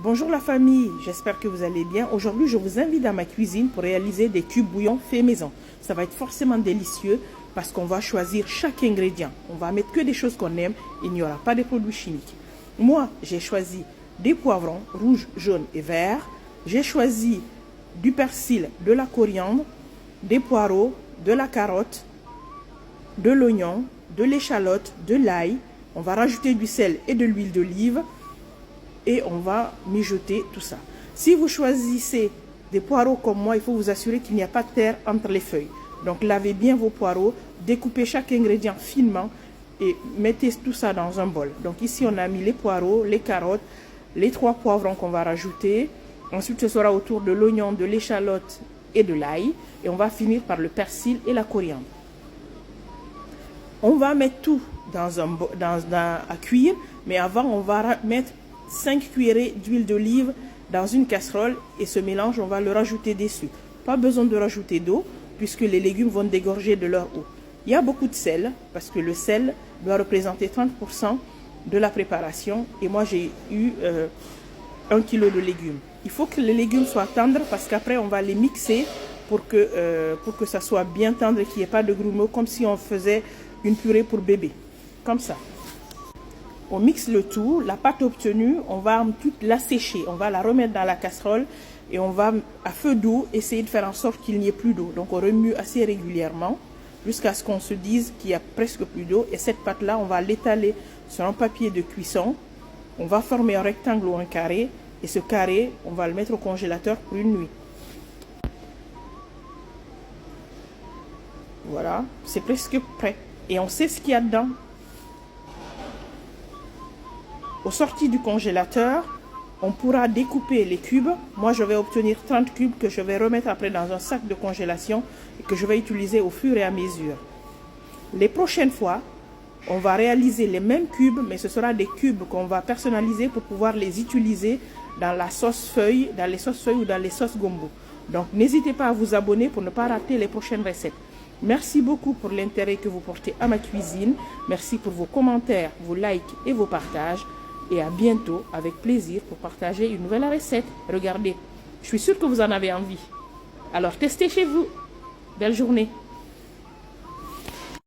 Bonjour la famille, j'espère que vous allez bien. Aujourd'hui, je vous invite dans ma cuisine pour réaliser des cubes bouillon fait maison. Ça va être forcément délicieux parce qu'on va choisir chaque ingrédient. On va mettre que des choses qu'on aime, il n'y aura pas de produits chimiques. Moi, j'ai choisi des poivrons rouges, jaunes et verts. J'ai choisi du persil, de la coriandre, des poireaux, de la carotte, de l'oignon, de l'échalote, de l'ail. On va rajouter du sel et de l'huile d'olive. Et on va mijoter tout ça. Si vous choisissez des poireaux comme moi, il faut vous assurer qu'il n'y a pas de terre entre les feuilles. Donc lavez bien vos poireaux, découpez chaque ingrédient finement et mettez tout ça dans un bol. Donc ici on a mis les poireaux, les carottes, les 3 poivrons qu'on va rajouter. Ensuite ce sera autour de l'oignon, de l'échalote et de l'ail. Et on va finir par le persil et la coriandre. On va mettre tout à cuire, mais avant on va mettre 5 cuillerées d'huile d'olive dans une casserole et ce mélange, on va le rajouter dessus. Pas besoin de rajouter d'eau puisque les légumes vont dégorger de leur eau. Il y a beaucoup de sel parce que le sel doit représenter 30% de la préparation et moi j'ai eu 1 kg de légumes. Il faut que les légumes soient tendres parce qu'après on va les mixer pour que ça soit bien tendre et qu'il n'y ait pas de grumeaux comme si on faisait une purée pour bébé. Comme ça. On mixe le tout, la pâte obtenue, on va toute la sécher, on va la remettre dans la casserole et on va à feu doux essayer de faire en sorte qu'il n'y ait plus d'eau. Donc on remue assez régulièrement jusqu'à ce qu'on se dise qu'il n'y a presque plus d'eau et cette pâte là on va l'étaler sur un papier de cuisson. On va former un rectangle ou un carré et ce carré on va le mettre au congélateur pour une nuit. Voilà, c'est presque prêt et on sait ce qu'il y a dedans. Au sorti du congélateur, on pourra découper les cubes. Moi, je vais obtenir 30 cubes que je vais remettre après dans un sac de congélation et que je vais utiliser au fur et à mesure. Les prochaines fois, on va réaliser les mêmes cubes, mais ce sera des cubes qu'on va personnaliser pour pouvoir les utiliser dans la sauce feuille, dans les sauces feuilles ou dans les sauces gombo. Donc, n'hésitez pas à vous abonner pour ne pas rater les prochaines recettes. Merci beaucoup pour l'intérêt que vous portez à ma cuisine. Merci pour vos commentaires, vos likes et vos partages. Et à bientôt, avec plaisir, pour partager une nouvelle recette. Regardez, je suis sûre que vous en avez envie. Alors, testez chez vous. Belle journée.